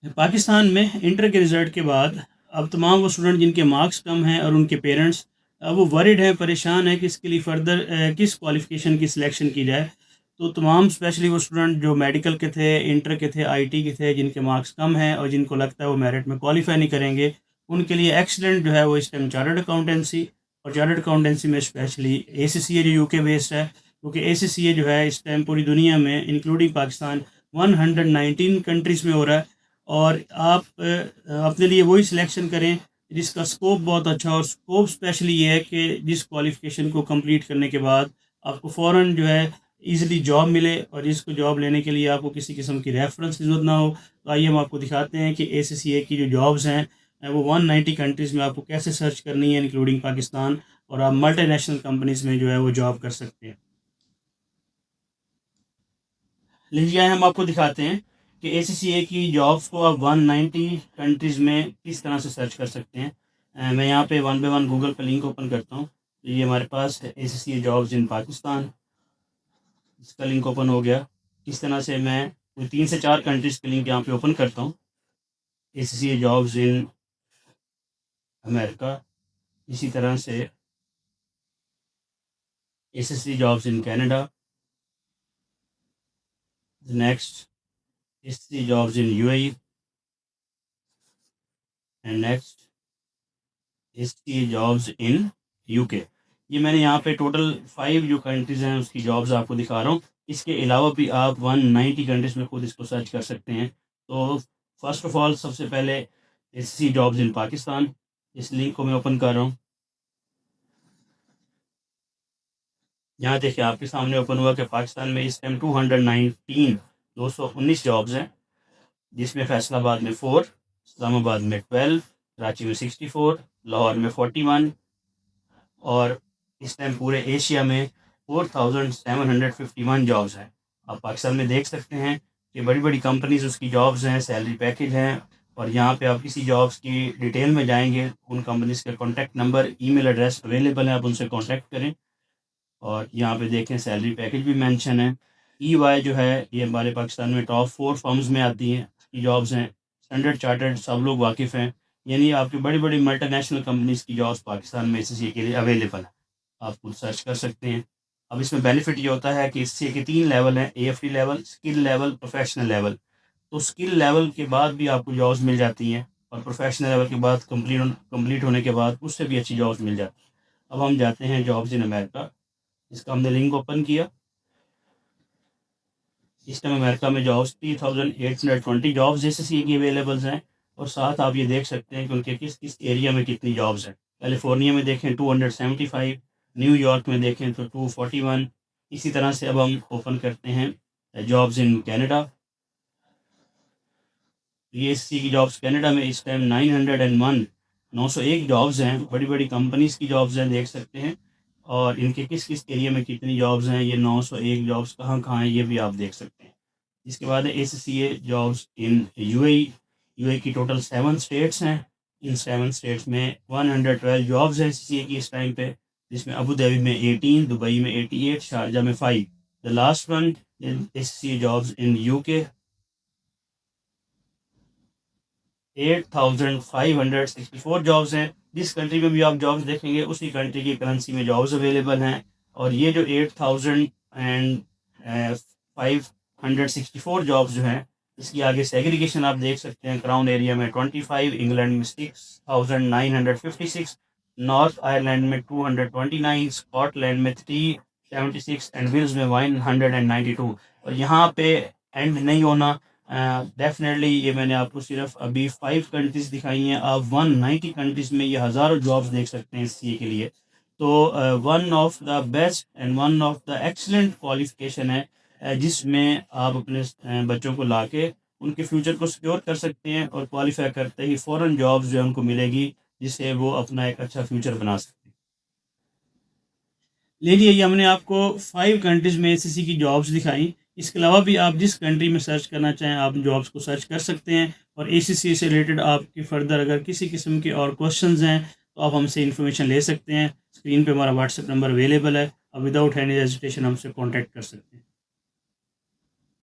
पाकिस्तान में इंटर के रिज़ल्ट के बाद अब तमाम वो स्टूडेंट जिनके मार्क्स कम हैं और उनके पेरेंट्स वो वरीड हैं, परेशान हैं कि इसके लिए फ़र्दर किस क्वालिफ़िकेशन की सिलेक्शन की जाए। तो तमाम स्पेशली वो स्टूडेंट जो मेडिकल के थे, इंटर के थे, आईटी के थे, जिनके मार्क्स कम हैं और जिनको लगता है वो मेरिट में क्वालिफ़ाई नहीं करेंगे, उनके लिए एक्सीलेंट जो है वो इस टाइम चार्टर्ड अकाउंटेंसी और चार्टर्ड अकाउंटेंसी में स्पेशली एसीसीए जो यूके बेस्ड है, क्योंकि एसीसीए जो है इस टाइम पूरी दुनिया में इंक्लूडिंग पाकिस्तान 119 कंट्रीज़ में हो रहा है। और आप अपने लिए वही सिलेक्शन करें जिसका स्कोप बहुत अच्छा हो। और स्कोप स्पेशली ये है कि जिस क्वालिफ़िकेशन को कंप्लीट करने के बाद आपको फ़ौरन जो है ईज़िली जॉब मिले और जिसको जॉब लेने के लिए आपको किसी किस्म की रेफ़रेंस की ज़रूरत ना हो। तो आइए हम आपको दिखाते हैं कि एसीसीए की जो जॉब्स हैं वो 190 कंट्रीज़ में आपको कैसे सर्च करनी है इंक्लूडिंग पाकिस्तान, और आप मल्टीनेशनल कंपनीज़ में जो है वो जॉब कर सकते हैं। लीजिए हम आपको दिखाते हैं कि एसीसीए की जॉब्स को आप 190 कंट्रीज़ में किस तरह से सर्च कर सकते हैं। मैं यहाँ पे वन बाय वन गूगल पे लिंक ओपन करता हूँ। तो ये हमारे पास है एसीसीए जॉब्स इन पाकिस्तान, इसका लिंक ओपन हो गया। इस तरह से मैं कोई 3 से 4 कंट्रीज़ के लिंक यहाँ पे ओपन करता हूँ। एसीसीए जॉब्स इन अमेरिका, इसी तरह से ACCA jobs in Canada, next ACCA jobs in UAE and next ACCA jobs in UK. ये मैंने यहाँ पे टोटल 5 जो कंट्रीज़ हैं उसकी जॉब्स आपको दिखा रहा हूँ। इसके अलावा भी आप 190 कंट्रीज़ में खुद इसको सर्च कर सकते हैं। तो फर्स्ट ऑफ ऑल सबसे पहले एसीसी जॉब्स इन पाकिस्तान, इस लिंक को मैं ओपन कर रहा हूँ। यहाँ देखिए आपके सामने ओपन हुआ कि पाकिस्तान में इस टाइम 219 जॉब्स हैं, जिसमें फैसलाबाद में 4, इस्लामाबाद में 12, कराची में 64, लाहौर में 41 और इस टाइम पूरे एशिया में 4751 जॉब्स हैं। आप पाकिस्तान में देख सकते हैं कि बड़ी बड़ी कंपनीज़ उसकी जॉब्स हैं, सैलरी पैकेज हैं। और यहाँ पे आप किसी जॉब्स की डिटेल में जाएंगे, उन कंपनीज़ के contact number, email address available है, आप उनसे कॉन्टैक्ट करें। और यहाँ पे देखें सैलरी पैकेज भी मेंशन है। ईवाई जो है ये हमारे पाकिस्तान में टॉप 4 फर्म्स में आती हैं, इसकी जॉब्स हैं। स्टैंडर्ड चार्टर्ड सब लोग वाकिफ़ हैं, यानी आपकी बड़ी बड़ी मल्टीनेशनल कंपनीज़ की जॉब्स पाकिस्तान में एसएससी के लिए अवेलेबल है, आप खुद सर्च कर सकते हैं। अब इसमें बेनिफिट ये होता है कि इससे के 3 लेवल हैं, AfD level, skill level, professional level. तो स्किल लेवल के बाद भी आपको जॉब्स मिल जाती हैं और प्रोफेशनल लेवल के बाद कंप्लीट होने के बाद उससे भी अच्छी जॉब्स मिल जाती हैं। अब हम जाते हैं जॉब्स इन अमेरिका, इसका हमने लिंक ओपन किया। इस टाइम अमेरिका में जॉब्स 3820 जॉब्स एसएससी की अवेलेबल्स हैं। और साथ आप ये देख सकते हैं कि उनके किस किस एरिया में कितनी जॉब्स हैं। कैलिफोर्निया में देखें 275, न्यूयॉर्क में देखें तो 241। इसी तरह से अब हम ओपन करते हैं जॉब्स इन कनाडा। ये एसएससी की जॉब्स कनाडा में इस टाइम 901 जॉब्स हैं, बड़ी बड़ी कंपनीज़ की जॉब्स हैं, देख सकते हैं। और इनके किस किस एरिया में कितनी जॉब्स हैं, ये 901 जॉब्स कहाँ कहाँ हैं, ये भी आप देख सकते हैं। इसके बाद है ACCA jobs in UAE. UAE की टोटल 7 स्टेट्स हैं, इन 7 स्टेट्स में 112 जॉब्स हैं एसीसीए की इस टाइम पे, जिसमें अबू धाबी में 18, दुबई में 88, शारजा में 5। The last one ACCA jobs in UK 8564 jobs हैं। जिस कंट्री में भी आप जॉब्स देखेंगे उसी कंट्री की करेंसी में जॉब्स अवेलेबल हैं। और ये जो 8564 जॉब्स जो हैं, इसकी आगे सेग्रीगेशन आप देख सकते हैं। क्राउन एरिया में 25, इंग्लैंड में 6956, नॉर्थ आयरलैंड में 229, स्कॉटलैंड में 376 एंड वेल्स में 192। और यहाँ पे एंड नहीं होना, डेफिनेटली ये मैंने आपको सिर्फ अभी 5 कंट्रीज़ दिखाई हैं, आप 190 कंट्रीज़ में ये हज़ारों जॉब्स देख सकते हैं सी के लिए। तो one of the best and one of the excellent qualification है, जिसमें आप अपने बच्चों को ला के उनके फ्यूचर को सिक्योर कर सकते हैं और क्वालिफाई करते ही फ़ौरन जॉब्स जो है उनको मिलेगी, जिससे वो अपना एक अच्छा फ्यूचर बना सकते हैं। लेकिन ये हमने आपको 5 कंट्रीज़ में एसएससी की जॉब्स दिखाई। इसके अलावा भी आप जिस कंट्री में सर्च करना चाहें आप जॉब्स को सर्च कर सकते हैं। और एसीसी से रिलेटेड आपकी फ़र्दर अगर किसी किस्म के और क्वेश्चंस हैं तो आप हमसे इन्फॉर्मेशन ले सकते हैं। स्क्रीन पे हमारा व्हाट्सएप नंबर अवेलेबल है, आप विदाउट एनी हेजिटेशन हमसे कॉन्टैक्ट कर सकते हैं।